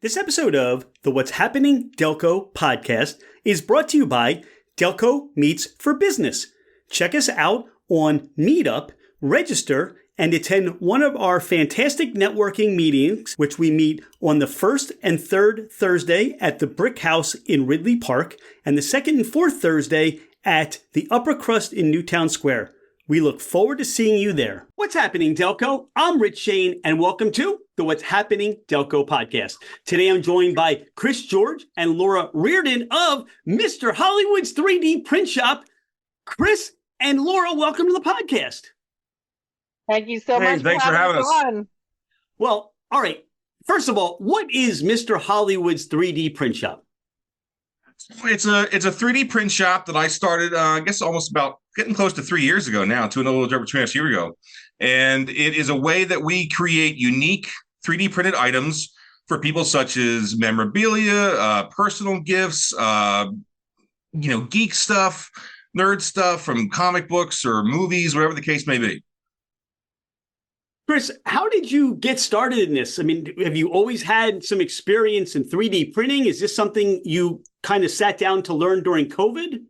This episode of the What's Happening Delco podcast is brought to you by Delco Meets for Business. Check us out on Meetup, register, and attend one of our fantastic networking meetings, which we meet on the first and third Thursday at the Brick House in Ridley Park, and the second and fourth Thursday at the Upper Crust in Newtown Square. We look forward to seeing you there. What's happening, Delco? I'm Rich Shane, and welcome to the What's Happening Delco podcast. Today, I'm joined by Georg and Laura Riordan of Mr. Hollywood's 3D print shop. Chris and Laura, welcome to the podcast. Thank you so much. Thanks for having us on. Well, all right. First of all, what is Mr. Hollywood's 3D print shop? It's a 3D print shop that I started, I guess, almost about getting close to 3 years ago now, to a little over 2.5 years ago. And it is a way that we create unique 3D printed items for people such as memorabilia, personal gifts, geek stuff, nerd stuff from comic books or movies, whatever the case may be. Chris, how did you get started in this? I mean, have you always had some experience in 3D printing? Is this something you kind of sat down to learn during COVID?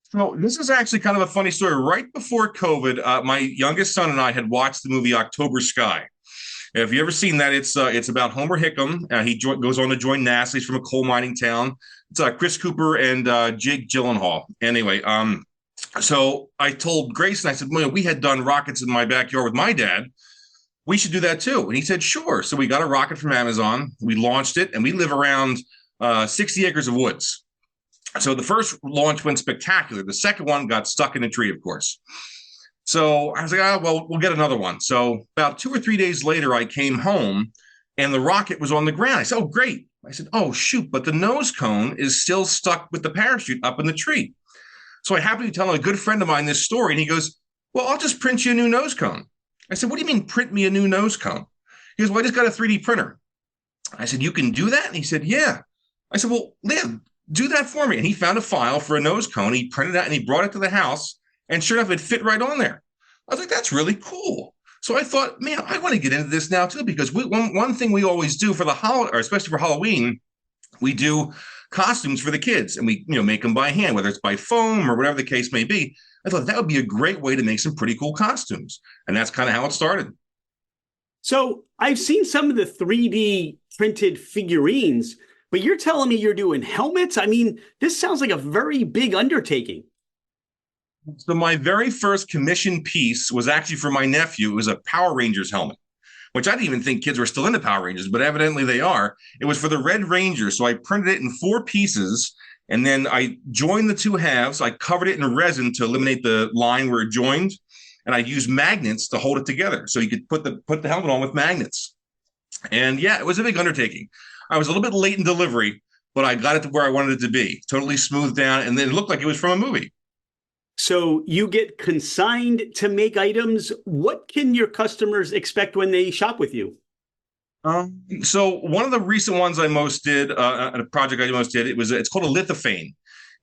So this is actually kind of a funny story. Right before COVID, my youngest son and I had watched the movie October Sky. If you ever seen that, it's about Homer Hickam. He goes on to join NASA. He's from a coal mining town. It's Chris Cooper and Jake Gyllenhaal. Anyway, so I told Grayson, I said, well, we had done rockets in my backyard with my dad. We should do that too. And he said, sure. So we got a rocket from Amazon. We launched it, and we live around 60 acres of woods. So the first launch went spectacular. The second one got stuck in a tree, of course. So I was like, well, we'll get another one. So about 2 or 3 days later, I came home, and the rocket was on the ground. I said, oh, great. I said, oh, shoot, but the nose cone is still stuck with the parachute up in the tree. So I happened to tell a good friend of mine this story, and he goes, well, I'll just print you a new nose cone. I said, what do you mean print me a new nose cone? He goes, well, I just got a 3D printer. I said, you can do that? And he said, yeah. I said, well, Liam, do that for me. And he found a file for a nose cone. He printed it out and he brought it to the house. And sure enough, it fit right on there. I was like, that's really cool. So I thought, man, I want to get into this now too, because one thing we always do for the holiday, or especially for Halloween, we do costumes for the kids, and we make them by hand, whether it's by foam or whatever the case may be. I thought that would be a great way to make some pretty cool costumes. And that's kind of how it started. So I've seen some of the 3D printed figurines, but you're telling me you're doing helmets? I mean, this sounds like a very big undertaking. So my very first commissioned piece was actually for my nephew. It was a Power Rangers helmet, which I didn't even think kids were still into Power Rangers, but evidently they are. It was for the Red Ranger. So I printed it in 4 pieces, and then I joined the 2 halves. I covered it in resin to eliminate the line where it joined, and I used magnets to hold it together. So you could put the helmet on with magnets. And yeah, it was a big undertaking. I was a little bit late in delivery, but I got it to where I wanted it to be, totally smoothed down, and then it looked like it was from a movie. So you get consigned to make items. What can your customers expect when they shop with you? So one of the recent ones I most did, a project I most did, it's called a lithophane.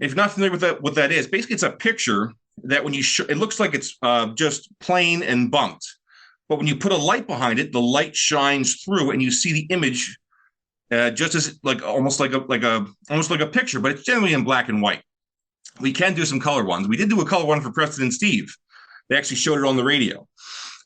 If you're not familiar with that, what that is, basically it's a picture that when you it looks like it's just plain and bumped, but when you put a light behind it, the light shines through, and you see the image just as almost like a picture, but it's generally in black and white. We can do some color ones. We did do a color one for Preston and Steve. They actually showed it on the radio.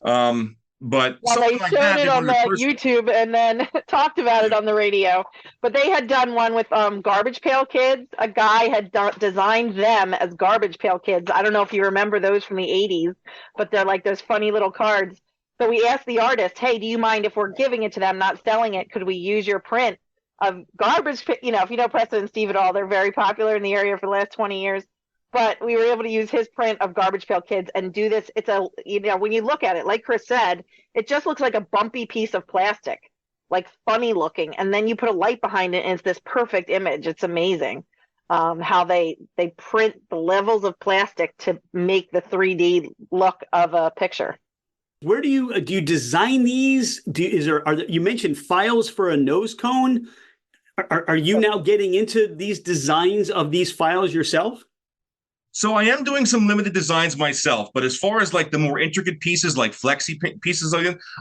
But they showed it on the YouTube and then talked about it on the radio. But they had done one with Garbage Pail Kids. A guy had designed them as Garbage Pail Kids. I don't know if you remember those from the 80s, but they're like those funny little cards. So we asked the artist, hey, do you mind if we're giving it to them, not selling it? Could we use your print of Garbage? If you know Preston and Steve at all, they're very popular in the area for the last 20 years. But we were able to use his print of Garbage Pail Kids and do this. It's when you look at it, like Chris said, it just looks like a bumpy piece of plastic, like funny looking. And then you put a light behind it, and it's this perfect image. It's amazing how they print the levels of plastic to make the 3D look of a picture. Where do you design these? You mentioned files for a nose cone? Are you now getting into these designs of these files yourself? So I am doing some limited designs myself, but as far as like the more intricate pieces, like flexi pieces,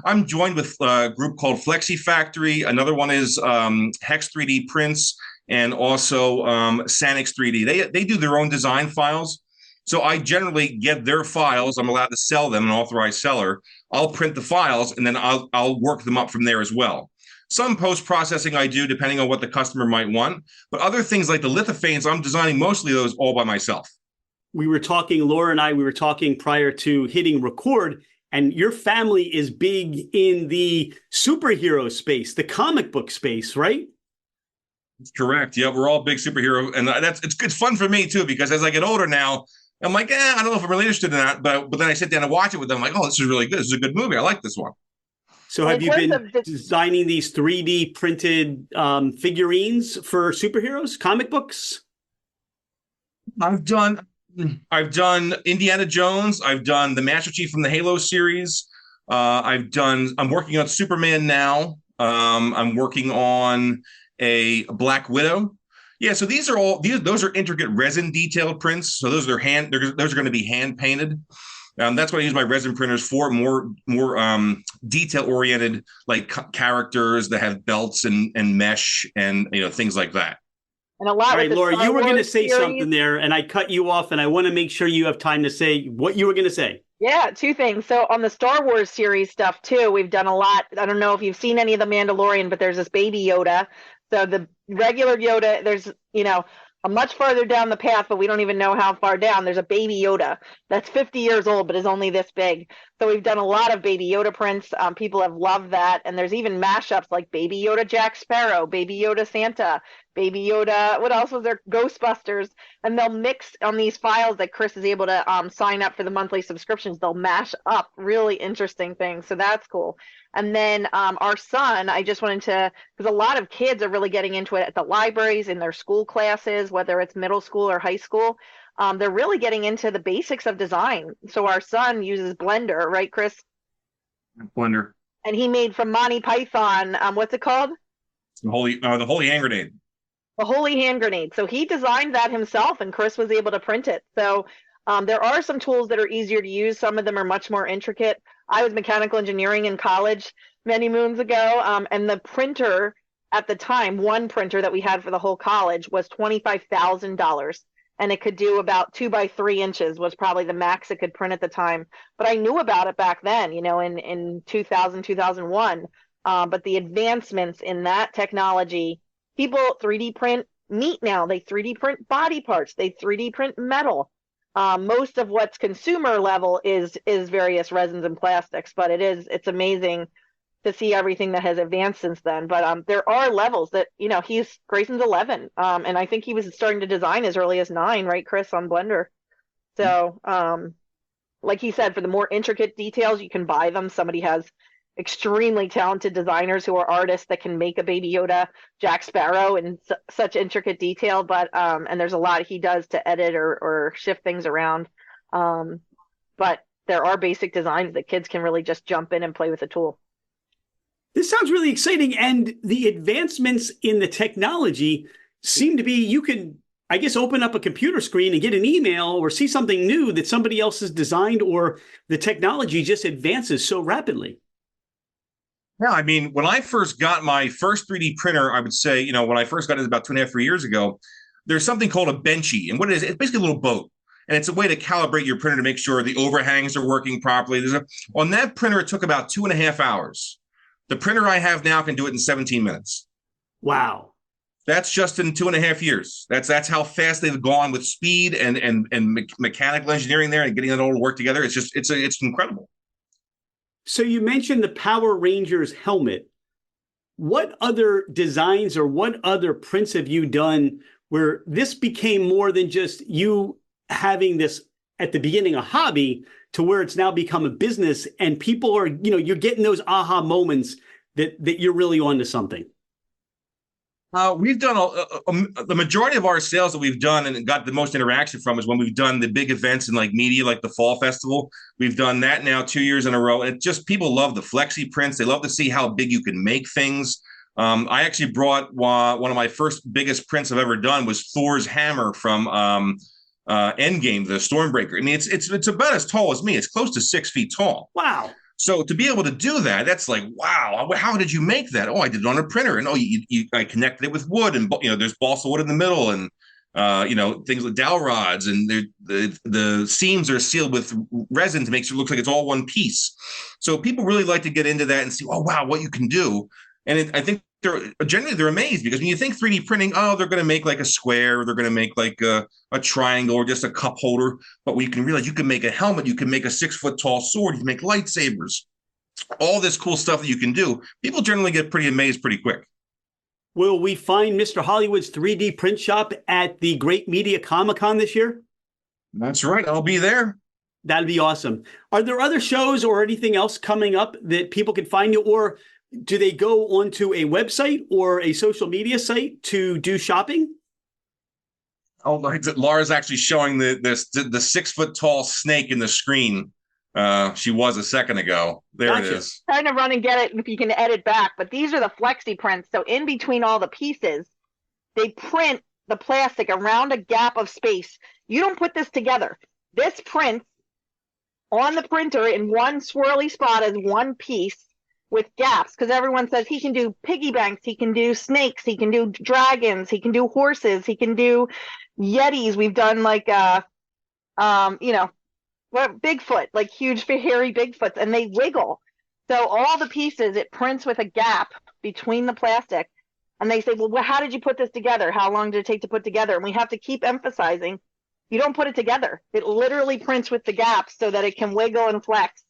I'm joined with a group called Flexi Factory. Another one is Hex 3D Prints, and also Sanix 3D. They do their own design files. So I generally get their files. I'm allowed to sell them, an authorized seller. I'll print the files, and then I'll work them up from there as well. Some post-processing I do, depending on what the customer might want. But other things like the lithophanes, I'm designing mostly those all by myself. Laura and I, we were talking prior to hitting record, and your family is big in the superhero space, the comic book space, right? That's correct. Yeah, we're all big superhero. And it's fun for me too, because as I get older now, I'm like, I don't know if I'm really interested in that. But then I sit down and watch it with them. I'm like, oh, this is really good. This is a good movie. I like this one. So have you been designing these 3D printed figurines for superheroes, comic books? I've done Indiana Jones. I've done the Master Chief from the Halo series. I'm working on Superman now. I'm working on a Black Widow. Yeah, so those are intricate resin detailed prints. So those are going to be hand painted. That's what I use my resin printers for, more detail oriented, like characters that have belts and mesh and things like that. And a lot. All right, Laura, you were going to say something there, and I cut you off, and I want to make sure you have time to say what you were going to say. Yeah, two things. So on the Star Wars series stuff too, we've done a lot. I don't know if you've seen any of the Mandalorian, but there's this baby Yoda. So the regular Yoda, there's a much farther down the path, but we don't even know how far down. There's a baby Yoda that's 50 years old, but is only this big. So we've done a lot of baby Yoda prints. People have loved that. And there's even mashups like baby Yoda Jack Sparrow, baby Yoda Santa, baby Yoda. What else was there? Ghostbusters. And they'll mix on these files that Chris is able to sign up for the monthly subscriptions. They'll mash up really interesting things. So that's cool. And then our son, I just wanted to, because a lot of kids are really getting into it at the libraries, in their school classes, whether it's middle school or high school. They're really getting into the basics of design. So our son uses Blender, right, Chris? Blender. And he made from Monty Python, what's it called? The Holy Hand Grenade. The Holy Hand Grenade. So he designed that himself, and Chris was able to print it. So there are some tools that are easier to use. Some of them are much more intricate. I was mechanical engineering in college many moons ago, and the printer at the time, one printer that we had for the whole college was $25,000, and it could do about 2 by 3 inches was probably the max it could print at the time. But I knew about it back then, in 2000, 2001. But the advancements in that technology, people 3D print meat now. They 3D print body parts. They 3D print metal. Most of what's consumer level is various resins and plastics, but it's amazing to see everything that has advanced since then. But there are levels that, Grayson's 11, and I think he was starting to design as early as 9, right, Chris, on Blender. So, like he said, for the more intricate details, you can buy them. Somebody has extremely talented designers who are artists that can make a baby Yoda, Jack Sparrow, in such intricate detail. But and there's a lot he does to edit or shift things around. But there are basic designs that kids can really just jump in and play with the tool. This sounds really exciting, and the advancements in the technology seem to be, you can, I guess, open up a computer screen and get an email or see something new that somebody else has designed, or the technology just advances so rapidly. Yeah, I mean, when I first got my first 3D printer, I would say, when I first got it about 2.5, 3 years ago, there's something called a benchy. And what it is, it's basically a little boat. And it's a way to calibrate your printer to make sure the overhangs are working properly. On that printer, it took about 2.5 hours. The printer I have now can do it in 17 minutes. Wow. That's just in 2.5 years. That's how fast they've gone with speed and mechanical engineering there and getting it all to work together. It's incredible. So you mentioned the Power Rangers helmet. What other designs or what other prints have you done where this became more than just you having this at the beginning a hobby to where it's now become a business, and people are, you're getting those aha moments that you're really onto something? We've done the majority of our sales that we've done and got the most interaction from is when we've done the big events in like media, like the Fall Festival. We've done that now 2 years in a row. And people love the flexi prints. They love to see how big you can make things. I actually brought one of my first biggest prints I've ever done was Thor's hammer from Endgame, the Stormbreaker. I mean, it's about as tall as me. It's close to 6 feet tall. Wow. So to be able to do that, that's like, wow, how did you make that? Oh, I did it on a printer. And I connected it with wood, and there's balsa wood in the middle, and things like dowel rods, and the seams are sealed with resin to make sure it looks like it's all one piece. So people really like to get into that and see, oh wow, what you can do. And I think they're amazed, because when you think 3D printing, oh, they're going to make like a square, or they're going to make like a triangle, or just a cup holder. But when you can realize you can make a helmet, you can make a 6 foot tall sword, you can make lightsabers, all this cool stuff that you can do, people generally get pretty amazed pretty quick. Will we find Mr. Hollywood's 3D print shop at the Great Media Comic-Con this year? That's right. I'll be there. That'd be awesome. Are there other shows or anything else coming up that people can find you, or do they go onto a website or a social media site to do shopping? Oh, Laura's actually showing the 6 foot tall snake in the screen. She was a second ago. There It is. Trying to run and get it if you can edit back, but these are the flexi prints. So in between all the pieces, they print the plastic around a gap of space. You don't put this together. This prints on the printer in one swirly spot as one piece with gaps, because everyone says he can do piggy banks, he can do snakes, he can do dragons, he can do horses, he can do yetis. We've done like Bigfoot, like huge hairy Bigfoots, and they wiggle. So all the pieces, it prints with a gap between the plastic. And they say, well, how did you put this together? How long did it take to put together? And we have to keep emphasizing, you don't put it together. It literally prints with the gaps so that it can wiggle and flex.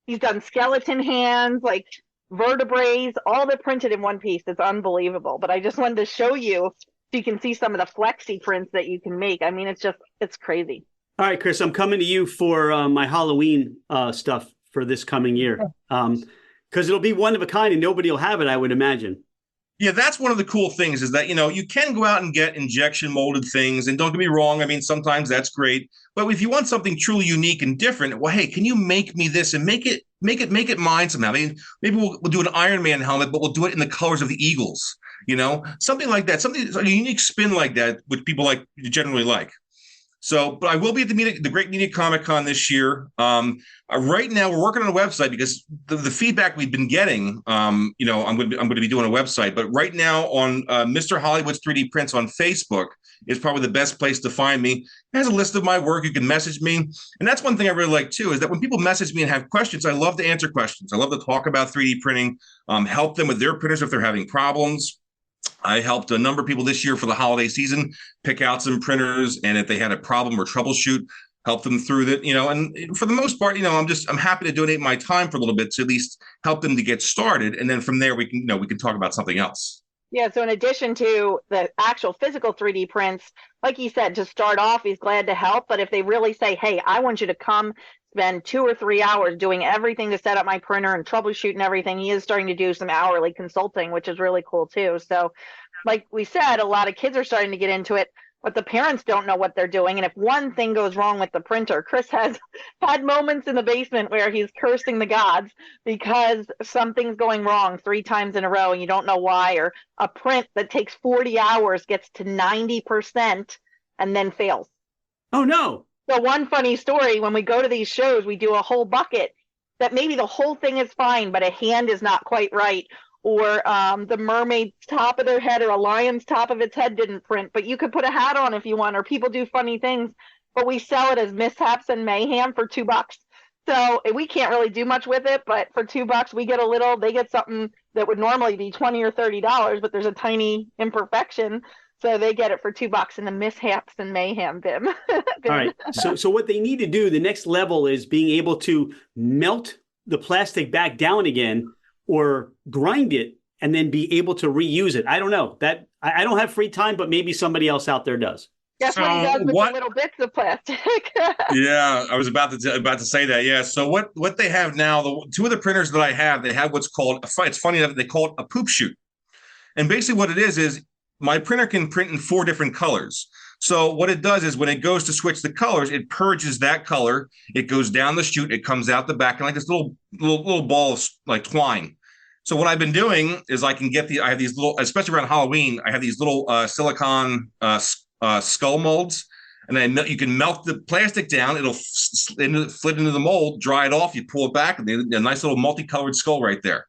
He's done skeleton hands, like vertebrae, all that printed in one piece. It's unbelievable. But I just wanted to show you so you can see some of the flexi prints that you can make. I mean, it's crazy. All right, Chris, I'm coming to you for my Halloween stuff for this coming year, because it'll be one of a kind and nobody will have it, I would imagine. Yeah, that's one of the cool things, is that, you can go out and get injection molded things. And don't get me wrong, I mean, sometimes that's great. But if you want something truly unique and different, well, hey, can you make me this and make it mine somehow? I mean, maybe we'll do an Iron Man helmet, but we'll do it in the colors of the Eagles, something like that, something like a unique spin like that, which people generally like. So, but I will be at the Great Media Comic-Con this year. Right now, we're working on a website, because the feedback we've been getting, I'm going to be doing a website. But right now, on Mr. Hollywood's 3D Prints on Facebook is probably the best place to find me. It has a list of my work. You can message me. And that's one thing I really like, too, is that when people message me and have questions, I love to answer questions. I love to talk about 3D printing, help them with their printers if they're having problems. I helped a number of people this year for the holiday season pick out some printers, and if they had a problem or troubleshoot, help them through that, and for the most part, I'm happy to donate my time for a little bit to at least help them to get started. And then from there, we can talk about something else. Yeah. So in addition to the actual physical 3D prints, like you said, to start off, he's glad to help. But if they really say, hey, I want you to come spend 2 or 3 hours doing everything to set up my printer and troubleshoot and everything, he is starting to do some hourly consulting, which is really cool too. So like we said, a lot of kids are starting to get into it, but the parents don't know what they're doing. And if one thing goes wrong with the printer, Chris has had moments in the basement where he's cursing the gods because something's going wrong 3 times in a row and you don't know why, or a print that takes 40 hours gets to 90% and then fails. Oh, no. So one funny story, when we go to these shows, we do a whole bucket that maybe the whole thing is fine, but a hand is not quite right. Or the mermaid's top of their head or a lion's top of its head didn't print, but you could put a hat on if you want, or people do funny things, but we sell it as mishaps and mayhem for $2. So we can't really do much with it, but for $2, we get they get something that would normally be $20 or $30, but there's a tiny imperfection. So they get it for $2 in the mishaps and mayhem bin. All right. So what they need to do, the next level, is being able to melt the plastic back down again, or grind it and then be able to reuse it. I don't know. That I don't have free time, but maybe somebody else out there does. That's what he does with the little bits of plastic. Yeah, I was about to say that. Yeah. So what they have now, the 2 of the printers that I have, they have what's called, it's funny enough, they call it a poop chute. And basically what it is my printer can print in 4 different colors. So what it does is when it goes to switch the colors, it purges that color. It goes down the chute. It comes out the back, and like this little ball of like twine. So what I've been doing is I have these little, especially around Halloween, I have these little silicone skull molds. and then you can melt the plastic down. It'll flit into the mold, dry it off. You pull it back, and a nice little multicolored skull right there.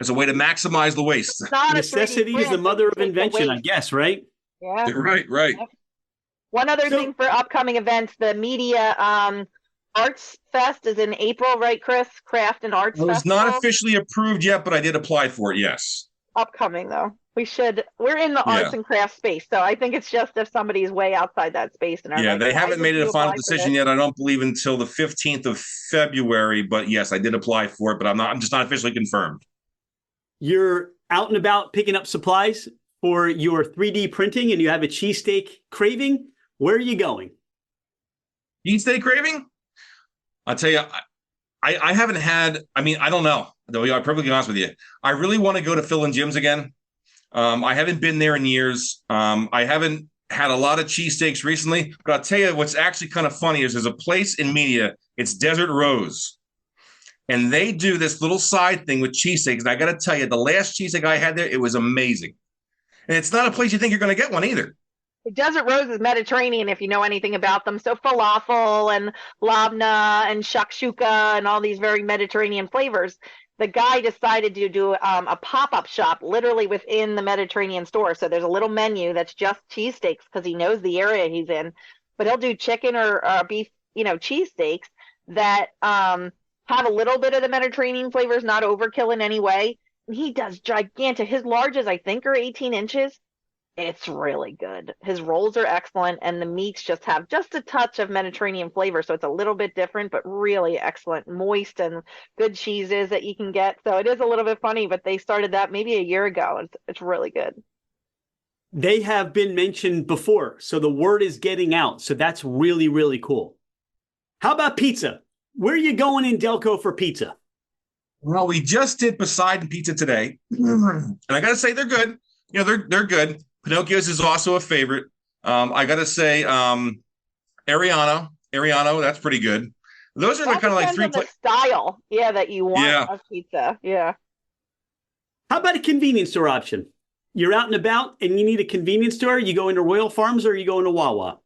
It's a way to maximize the waste. Necessity is the mother of invention, I guess, right? Yeah. Right. Yep. One other thing for upcoming events, the media Arts Fest is in April, right, Chris? Craft and Arts Festival. It's not officially approved yet, but I did apply for it, yes. Upcoming, though. We're in the arts and crafts space, so I think it's just if somebody's way outside that space. And they haven't made it a final decision yet. I don't believe until the 15th of February, but yes, I did apply for it, but I'm just not officially confirmed. You're out and about picking up supplies for your 3D printing, and you have a cheesesteak craving. Where are you going? Cheesesteak craving? I'll tell you, I haven't had, I don't know. I'm perfectly honest with you. I really want to go to Phil and Jim's again. I haven't been there in years. I haven't had a lot of cheesesteaks recently, but I'll tell you what's actually kind of funny is there's a place in Media, it's Desert Rose. And they do this little side thing with cheesesteaks. And I got to tell you, the last cheesesteak I had there, it was amazing. And it's not a place you think you're going to get one either. Desert Rose is Mediterranean, if you know anything about them. So falafel and labna and shakshuka and all these very Mediterranean flavors. The guy decided to do a pop-up shop literally within the Mediterranean store. So there's a little menu that's just cheesesteaks because he knows the area he's in. But he'll do chicken or beef, cheesesteaks that have a little bit of the Mediterranean flavors, not overkill in any way. And he does gigantic. His largest, I think, are 18 inches. It's really good. His rolls are excellent, and the meats just have just a touch of Mediterranean flavor, so it's a little bit different, but really excellent, moist and good cheeses that you can get. So it is a little bit funny, but they started that maybe a year ago. It's really good. They have been mentioned before, so the word is getting out. So that's really, really cool. How about pizza? Where are you going in Delco for pizza? Well, we just did Poseidon Pizza today, and I got to say they're good. They're good. Pinocchio's is also a favorite. I got to say, Ariano, that's pretty good. Those are the kind of like three style, that you want of pizza. Yeah. How about a convenience store option? You're out and about and you need a convenience store. You go into Royal Farms or you go into Wawa?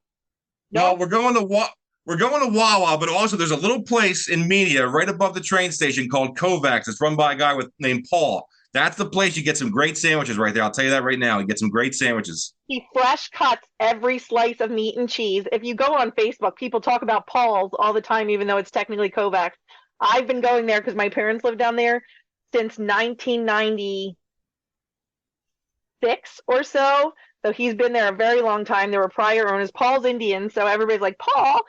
No, we're going to Wawa, but also there's a little place in Media right above the train station called Kovacs. It's run by a guy named Paul. That's the place you get some great sandwiches right there. I'll tell you that right now. You get some great sandwiches. He fresh cuts every slice of meat and cheese. If you go on Facebook, people talk about Paul's all the time, even though it's technically Kovacs. I've been going there because my parents live down there since 1996 or so. So he's been there a very long time. There were prior owners. Paul's Indian, so everybody's like, Paul.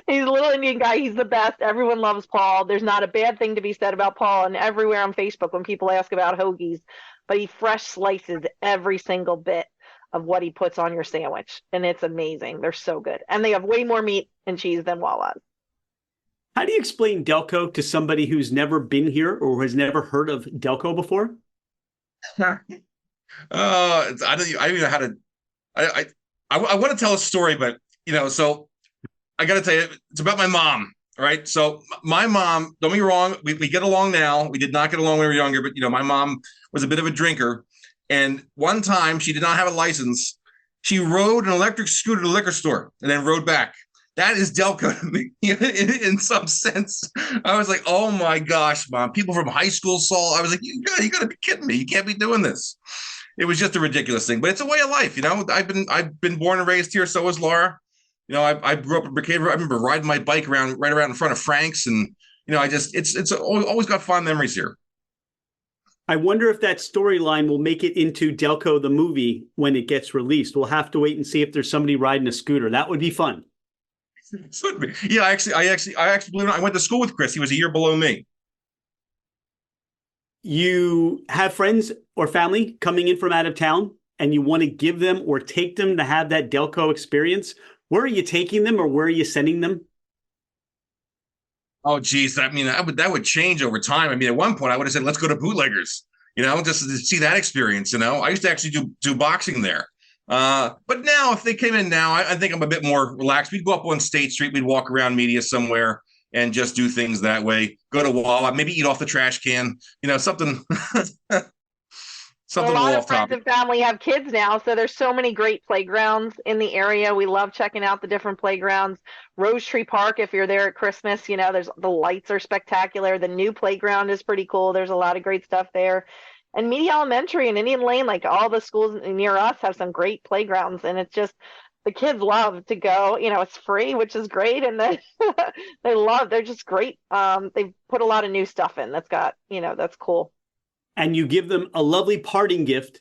He's a little Indian guy. He's the best. Everyone loves Paul. There's not a bad thing to be said about Paul. And everywhere on Facebook when people ask about hoagies, but he fresh slices every single bit of what he puts on your sandwich. And it's amazing. They're so good. And they have way more meat and cheese than Wawa's. How do you explain Delco to somebody who's never been here or has never heard of Delco before? I don't even know how to. I want to tell a story, but so I got to tell you, it's about my mom. Right. So my mom, don't get me wrong, we get along now. We did not get along when we were younger, but my mom was a bit of a drinker, and one time she did not have a license. She rode an electric scooter to the liquor store and then rode back. That is Delco to me, in some sense. I was like, oh my gosh, Mom! People from high school saw. I was like, you got to be kidding me! You can't be doing this. It was just a ridiculous thing, but it's a way of life. I've been born and raised here. So was Laura. I grew up in Brookhaven. I remember riding my bike right around in front of Frank's, and it's always got fond memories here. I wonder if that storyline will make it into Delco the movie when it gets released. We'll have to wait and see if there's somebody riding a scooter. That would be fun. Should be. Yeah, I actually I went to school with Chris. He was a year below me. You have friends or family coming in from out of town and you want to give them or take them to have that Delco experience. Where are you taking them or where are you sending them? Oh, geez. That would change over time. At one point I would have said, let's go to Bootleggers, just to see that experience. I used to actually do boxing there. But now if they came in now, I think I'm a bit more relaxed. We'd go up on State Street. We'd walk around Media somewhere and just do things that way. Go to Wawa, maybe eat off the trash can, something something a a lot little of off friends topic. and family have kids now, so there's so many great playgrounds in the area. We love checking out the different playgrounds. Rose Tree Park, if you're there at Christmas, there's the lights are spectacular. The new playground is pretty cool. There's a lot of great stuff there. And Media Elementary and Indian Lane, like all the schools near us have some great playgrounds, and it's just the kids love to go. It's free, which is great, and then they're just great. They've put a lot of new stuff in that's cool. And you give them a lovely parting gift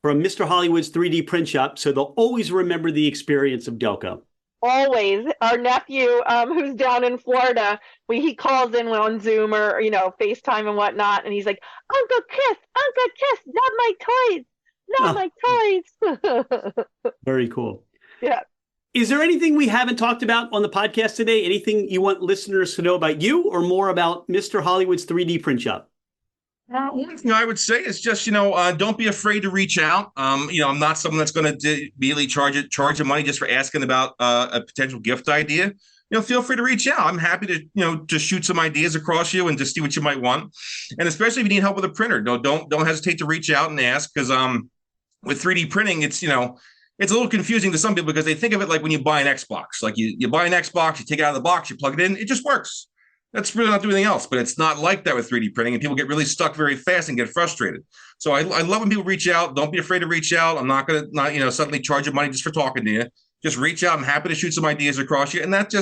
from Mr. Hollywood's 3D print shop, so they'll always remember the experience of Delco. Always. Our nephew, who's down in Florida, he calls in on Zoom or FaceTime and whatnot, and he's like, Uncle Chris, not my toys. Very cool. Yeah. Is there anything we haven't talked about on the podcast today? Anything you want listeners to know about you or more about Mr. Hollywood's 3D print shop? One thing I would say is just, don't be afraid to reach out. I'm not someone that's going to immediately charge you money just for asking about a potential gift idea. Feel free to reach out. I'm happy to, just shoot some ideas across you and just see what you might want. And especially if you need help with a printer, don't hesitate to reach out and ask, because with 3D printing, it's a little confusing to some people because they think of it like when you buy an Xbox. Like you buy an Xbox, you take it out of the box, you plug it in, it just works. That's really not doing anything else, but it's not like that with 3D printing, and people get really stuck very fast and get frustrated. So I love when people reach out. Don't be afraid to reach out. I'm not going to suddenly charge you money just for talking to you. Just reach out. I'm happy to shoot some ideas across you, and that's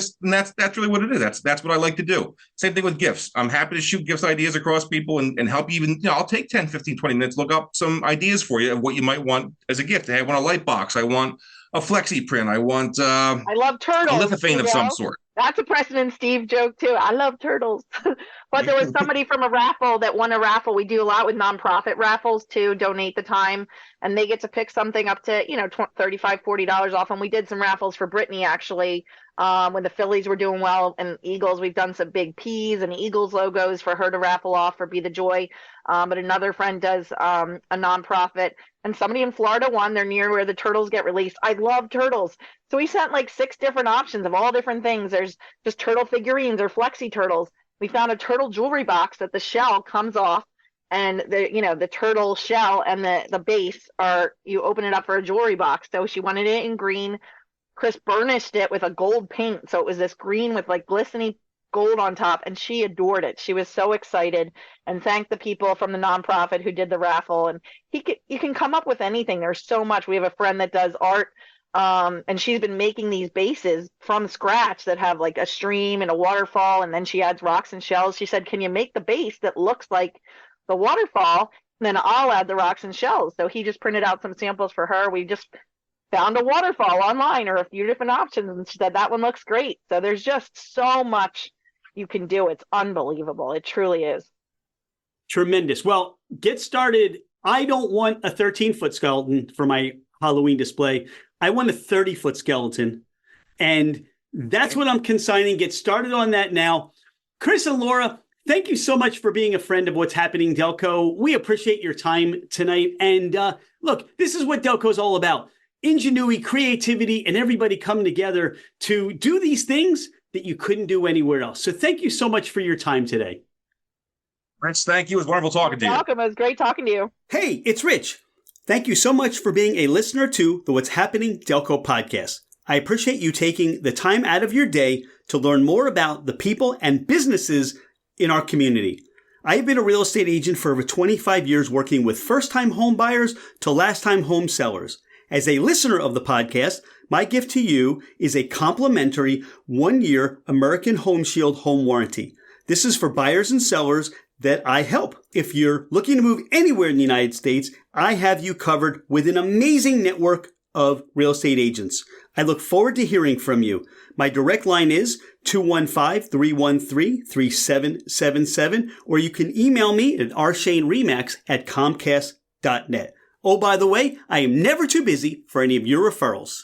really what it is. That's what I like to do. Same thing with gifts. I'm happy to shoot gifts ideas across people and help you. Even I'll take 10, 15, 20 minutes, look up some ideas for you of what you might want as a gift. I want a light box. I want a flexi print. I want I love turtles. A lithophane of some sort. That's a Preston and Steve joke too. I love turtles. But there was somebody from a raffle that won a raffle. We do a lot with nonprofit raffles to donate the time, and they get to pick something up to, $35, $40 off. And we did some raffles for Brittany actually, when the Phillies were doing well, and Eagles. We've done some big P's and Eagles logos for her to raffle off for Be the Joy. But another friend does a nonprofit, and somebody in Florida won. They're near where the turtles get released. I love turtles. So we sent like 6 different options of all different things. There's just turtle figurines or flexi turtles. We found a turtle jewelry box that the shell comes off, and the turtle shell and the base you open it up for a jewelry box. So she wanted it in green. Chris burnished it with a gold paint. So it was this green with like glistening gold on top, and she adored it. She was so excited and thanked the people from the nonprofit who did the raffle. And you can come up with anything. There's so much. We have a friend that does art, and she's been making these bases from scratch that have like a stream and a waterfall, and then she adds rocks and shells. She said, can you make the base that looks like the waterfall? And then I'll add the rocks and shells. So he just printed out some samples for her. We just found a waterfall online or a few different options, and she said that one looks great. So there's just so much you can do. It's unbelievable. It truly is. Tremendous. Well, get started. I don't want a 13-foot skeleton for my Halloween display. I want a 30-foot skeleton. And that's what I'm consigning. Get started on that now. Chris and Laura, thank you so much for being a friend of What's Happening Delco. We appreciate your time tonight. And look, this is what Delco is all about. Ingenuity, creativity, and everybody coming together to do these things that you couldn't do anywhere else. So thank you so much for your time today. Rich, thank you. It was wonderful talking to you. Welcome. It was great talking to you. Hey, it's Rich. Thank you so much for being a listener to the What's Happening Delco podcast. I appreciate you taking the time out of your day to learn more about the people and businesses in our community. I have been a real estate agent for over 25 years, working with first-time home buyers to last-time home sellers. As a listener of the podcast, my gift to you is a complimentary 1-year American Home Shield home warranty. This is for buyers and sellers that I help. If you're looking to move anywhere in the United States, I have you covered with an amazing network of real estate agents. I look forward to hearing from you. My direct line is 215-313-3777, or you can email me at rshaneremax@comcast.net. Oh, by the way, I am never too busy for any of your referrals.